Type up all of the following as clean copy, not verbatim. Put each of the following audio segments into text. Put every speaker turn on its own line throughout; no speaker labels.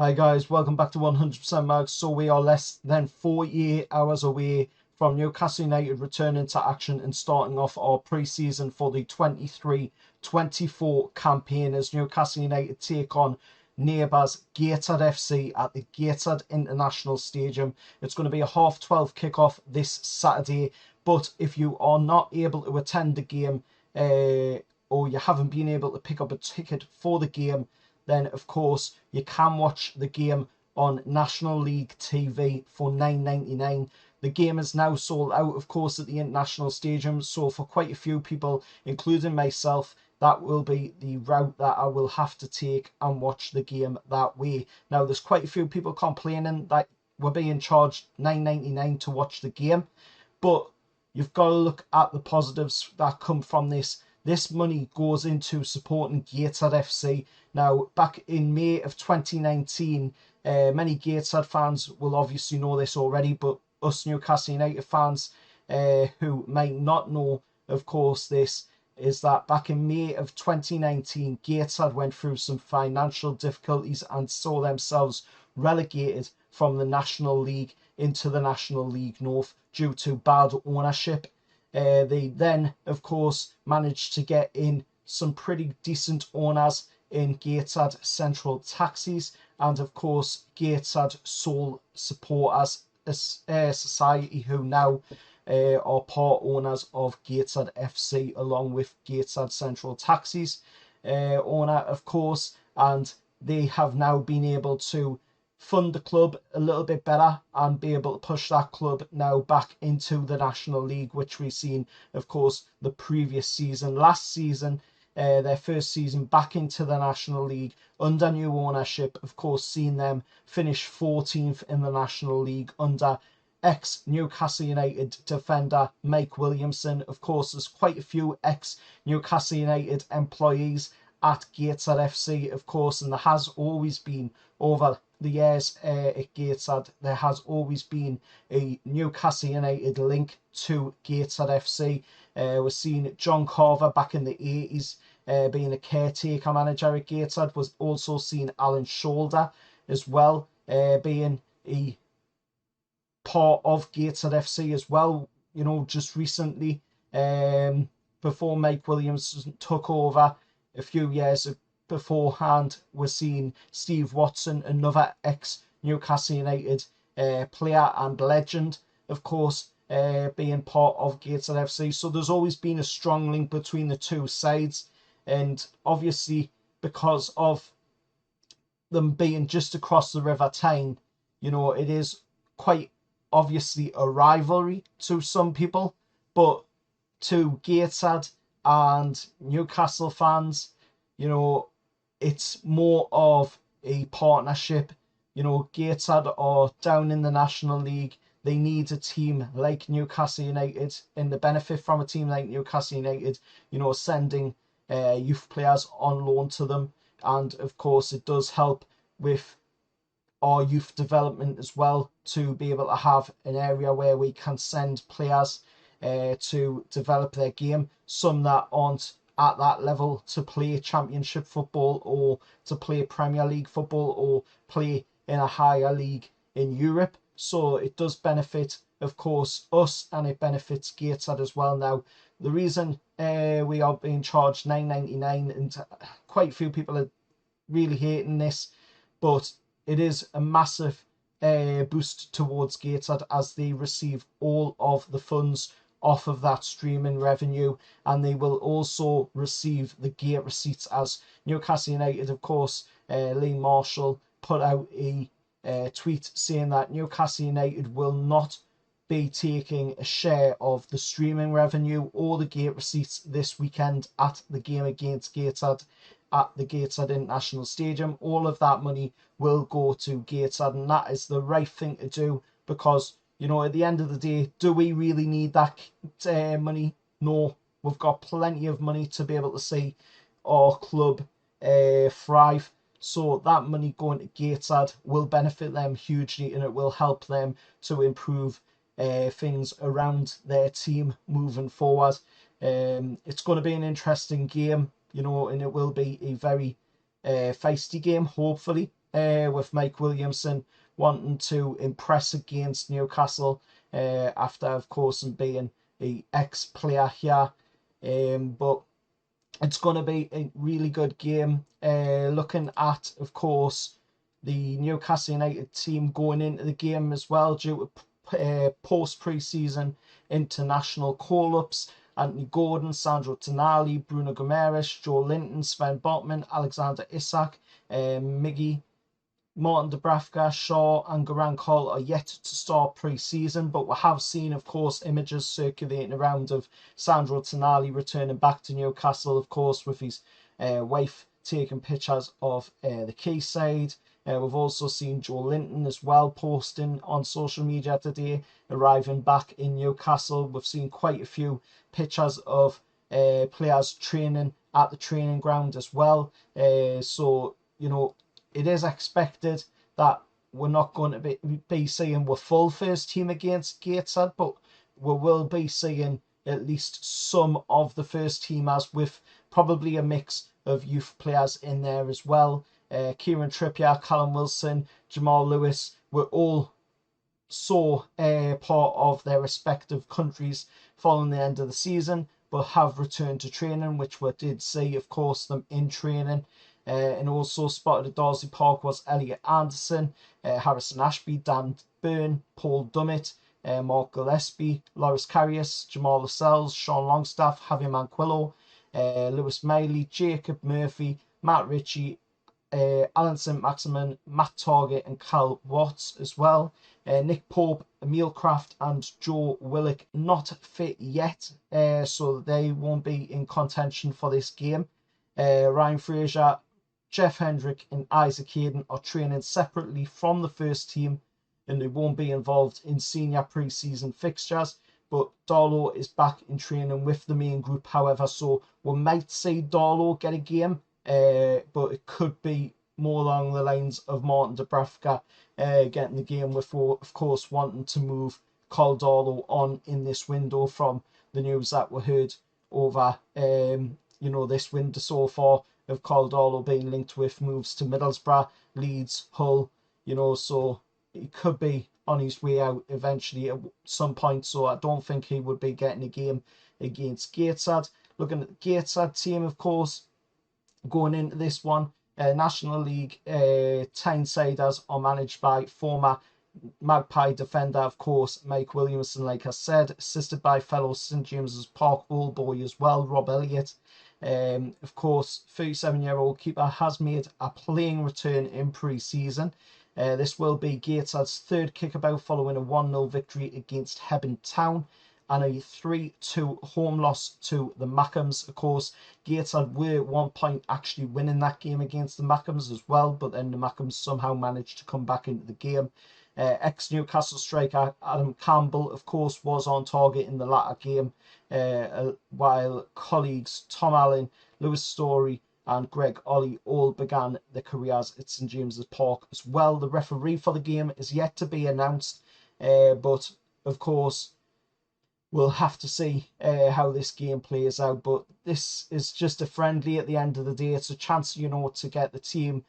Hi guys, welcome back to 100% Mags. So we are less than 48 hours away from Newcastle United returning to action and starting off our pre-season for the 23-24 campaign as Newcastle United take on neighbours Gateshead FC at the Gateshead International Stadium. It's going to be a 12:30 kickoff this Saturday, but if you are not able to attend the game or you haven't been able to pick up a ticket for the game, then of course you can watch the game on National League TV for $9.99. The game is now sold out, of course, at the International Stadium. So for quite a few people, including myself, that will be the route that I will have to take and watch the game that way. Now, there's quite a few people complaining that we're being charged $9.99 to watch the game, but you've got to look at the positives that come from this. This money goes into supporting Gateshead FC. Now, back in May of 2019, many Gateshead fans will obviously know this already, but us Newcastle United fans who might not know, of course, this is that back in May of 2019, Gateshead went through some financial difficulties and saw themselves relegated from the National League into the National League North due to bad ownership. They then, of course, managed to get in some pretty decent owners in Gateshead Central Taxis and, of course, Gateshead Soul Supporters Society, who now are part owners of Gateshead FC along with Gateshead Central Taxis owner, of course, and they have now been able to fund the club a little bit better and be able to push that club now back into the National League, which we've seen, of course, the previous season. Last season, their first season back into the National League under new ownership, of course, seen them finish 14th in the National League under ex-Newcastle United defender Mike Williamson. Of course, there's quite a few ex-Newcastle United employees at Gateshead FC, of course, and there has always been, over the years at Gateshead, there has always been a Newcastle United link to Gateshead FC. We're seeing John Carver back in the 80s being a caretaker manager at Gateshead. Was also seen Alan Shoulder as well being a part of Gateshead FC as well, you know, just recently before Mike Williams took over a few years beforehand. We're seeing Steve Watson, another ex-Newcastle United player and legend, of course, being part of Gateshead FC. So there's always been a strong link between the two sides. And obviously, because of them being just across the River Tyne, you know, it is quite obviously a rivalry to some people, but to Gateshead and Newcastle fans, you know, it's more of a partnership. You know, Gateshead are down in the National League. They need a team like Newcastle United, and the benefit from a team like Newcastle United, you know, sending youth players on loan to them. And of course, it does help with our youth development as well, to be able to have an area where we can send players to develop their game. Some that aren't at that level to play championship football or to play Premier League football or play in a higher league in Europe. So it does benefit, of course, us, and it benefits Gateshead as well. Now, the reason we are being charged $9.99, and quite a few people are really hating this, but it is a massive boost towards Gateshead as they receive all of the funds off of that streaming revenue, and they will also receive the gate receipts as Newcastle United, of course. Lee Marshall put out a tweet saying that Newcastle United will not be taking a share of the streaming revenue or the gate receipts this weekend at the game against Gateshead at the Gateshead International Stadium. All of that money will go to Gateshead, and that is the right thing to do because, you know, at the end of the day, do we really need that money? No, we've got plenty of money to be able to see our club thrive. So that money going to Gateshead will benefit them hugely, and it will help them to improve things around their team moving forward. It's going to be an interesting game, you know, and it will be a very feisty game, hopefully. with Mike Williamson wanting to impress against Newcastle after, of course, him being an ex-player here. But it's going to be a really good game. Looking at, of course, the Newcastle United team going into the game as well due to post-pre-season international call-ups. Anthony Gordon, Sandro Tonali, Bruno Gomes, Joe Linton, Sven Botman, Alexander Isak, Miggy, Martin Dubravka, Shaw and Garang Cole are yet to start pre-season, but we have seen, of course, images circulating around of Sandro Tonali returning back to Newcastle, of course, with his wife taking pictures of the quayside. We've also seen Joe Linton as well posting on social media today, arriving back in Newcastle. We've seen quite a few pictures of players training at the training ground as well. So, you know, it is expected that we're not going to be seeing the full first team against Gateshead, but we will be seeing at least some of the first teamers with probably a mix of youth players in there as well. Kieran Trippier, Callum Wilson, Jamal Lewis were all saw part of their respective countries following the end of the season, but have returned to training, which we did see, of course, them in training. And also spotted at Darcy Park was Elliot Anderson, Harrison Ashby, Dan Byrne, Paul Dummett, Mark Gillespie, Loris Karius, Jamal Lascelles, Sean Longstaff, Javier Manquillo, Lewis Miley, Jacob Murphy, Matt Ritchie, Alan St. Maximin, Matt Target and Cal Watts as well. Nick Pope, Emil Kraft and Joe Willock not fit yet, so they won't be in contention for this game. Ryan Fraser, Jeff Hendrick and Isaac Hayden are training separately from the first team and they won't be involved in senior pre-season fixtures. But Darlow is back in training with the main group, however, so we might see Darlow get a game, but it could be more along the lines of Martin Dubravka getting the game with, of course, wanting to move Carl Darlow on in this window from the news that we heard over this window so far of Carl Darlow being linked with moves to Middlesbrough, Leeds, Hull, so he could be on his way out eventually at some point, so I don't think he would be getting a game against Gateshead. Looking at the Gateshead team, of course, going into this one, National League Tynesiders are managed by former Magpie defender, of course, Mike Williamson, like I said, assisted by fellow St James's Park old boy as well, Rob Elliott. Of course, 37-year-old keeper has made a playing return in pre-season. This will be Gateshead's third kickabout following a 1-0 victory against Hebburn Town and a 3-2 home loss to the Mackhams. Of course, Gateshead were at one point actually winning that game against the Mackhams as well, but then the Mackhams somehow managed to come back into the game. Ex-Newcastle striker Adam Campbell, of course, was on target in the latter game, while colleagues Tom Allen, Lewis Story and Greg Ollie all began their careers at St James's Park as well. The referee for the game is yet to be announced, but of course we'll have to see how this game plays out. But this is just a friendly at the end of the day. It's a chance, to get the team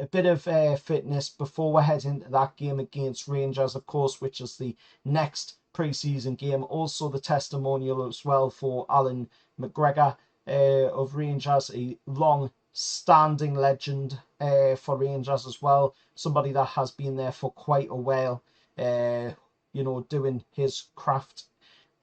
a bit of fitness before we head into that game against Rangers, of course, which is the next pre-season game. Also the testimonial as well for Alan McGregor of Rangers, a long-standing legend for Rangers as well. Somebody that has been there for quite a while, doing his craft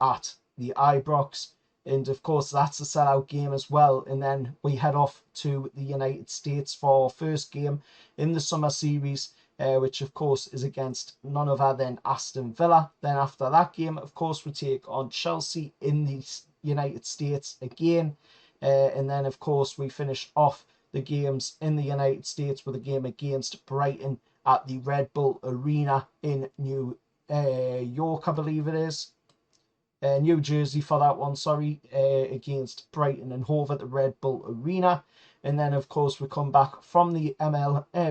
at the Ibrox. And of course, that's a sellout game as well. And then we head off to the United States for our first game in the summer series, which of course is against none other than Aston Villa. Then after that game, of course, we take on Chelsea in the United States again. And then, of course, we finish off the games in the United States with a game against Brighton at the Red Bull Arena in New York, I believe it is. New Jersey for that one, sorry, against Brighton and Hove at the Red Bull Arena. And then, of course, we come back from the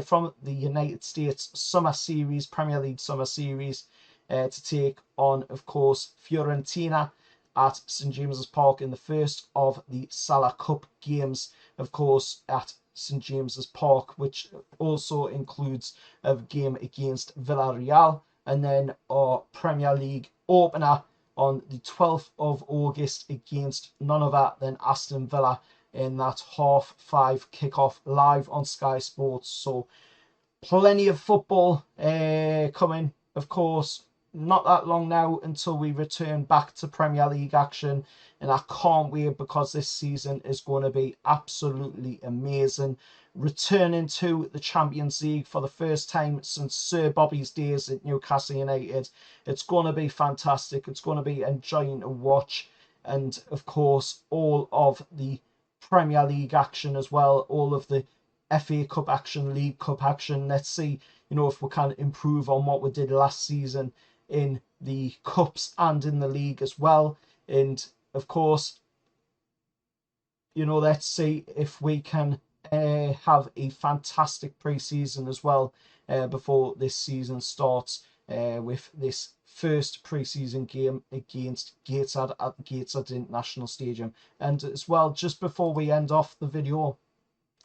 from the United States Summer Series, Premier League Summer Series, to take on, of course, Fiorentina at St James's Park in the first of the Salah Cup games, of course, at St James's Park, which also includes a game against Villarreal, and then our Premier League opener on the 12th of August against none other than Aston Villa in that 5:30 kickoff live on Sky Sports. So plenty of football coming, of course. Not that long now until we return back to Premier League action, and I can't wait because this season is going to be absolutely amazing. Returning to the Champions League for the first time since Sir Bobby's days at Newcastle United. It's going to be fantastic. It's going to be enjoying to watch, and of course all of the Premier League action as well, all of the FA Cup action, League Cup action. Let's see, if we can improve on what we did last season in the cups and in the league as well. And of course, let's see if we can have a fantastic pre-season as well before this season starts with this first pre-season game against Gateshead at the Gateshead International Stadium. And as well, just before we end off the video,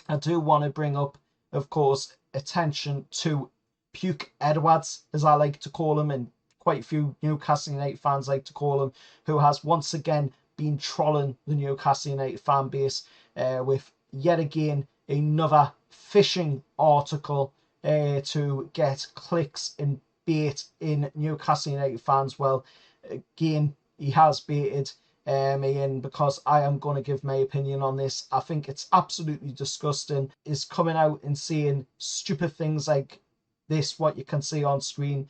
I do want to bring up, of course, attention to Puke Edwards, as I like to call him, and quite a few Newcastle United fans like to call him, who has once again been trolling the Newcastle United fan base with yet again another phishing article to get clicks and bait in Newcastle United fans. Well, again, he has baited me in, because I am going to give my opinion on this. I think it's absolutely disgusting. Is coming out and saying stupid things like this, what you can see on screen,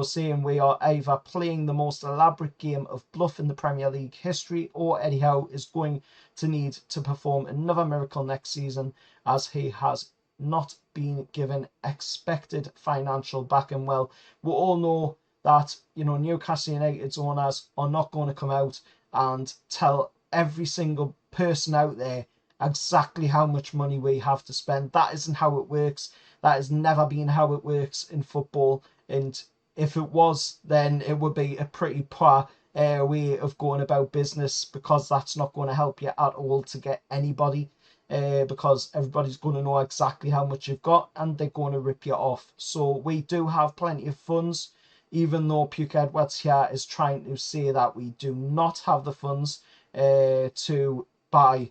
saying we are either playing the most elaborate game of bluff in the Premier League history, or Eddie Howe is going to need to perform another miracle next season, as he has not been given expected financial backing. Well, we all know that, Newcastle United's owners are not going to come out and tell every single person out there exactly how much money we have to spend. That isn't how it works. That has never been how it works in football. And if it was, then it would be a pretty poor way of going about business, because that's not going to help you at all to get anybody, because everybody's going to know exactly how much you've got and they're going to rip you off. So we do have plenty of funds, even though Puke Edwards here is trying to say that we do not have the funds to buy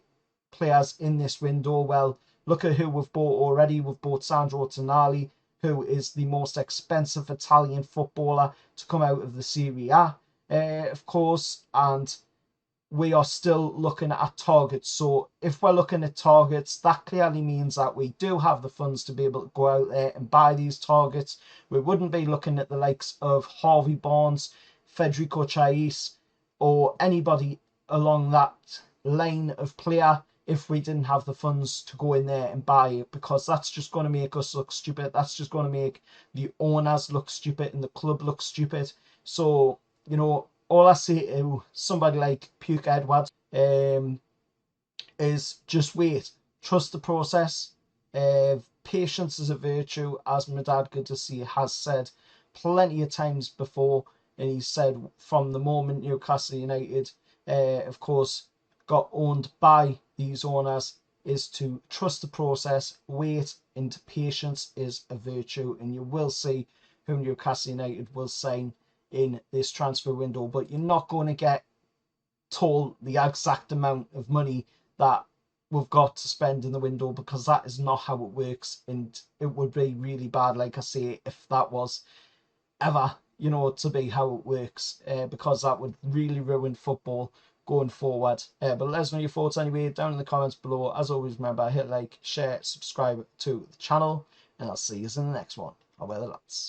players in this window. Well, look at who we've bought already. We've bought Sandro Tonali, who is the most expensive Italian footballer to come out of the Serie A, of course, and we are still looking at targets. So if we're looking at targets, that clearly means that we do have the funds to be able to go out there and buy these targets. We wouldn't be looking at the likes of Harvey Barnes, Federico Chais, or anybody along that line of player if we didn't have the funds to go in there and buy it, because that's just going to make us look stupid. That's just going to make the owners look stupid and the club look stupid. So, all I say to somebody like Puke Edwards is just wait. Trust the process. Patience is a virtue, as my dad Goodassi has said plenty of times before. And he said from the moment Newcastle United, of course, got owned by these owners, is to trust the process, wait, and patience is a virtue. And you will see whom Newcastle United will sign in this transfer window, but you're not going to get told the exact amount of money that we've got to spend in the window, because that is not how it works. And it would be really bad, like I say, if that was ever, to be how it works, because that would really ruin football going forward. But let us know your thoughts anyway down in the comments below. As always, remember, hit like, share, subscribe to the channel, and I'll see you in the next one. Bye bye, the lads.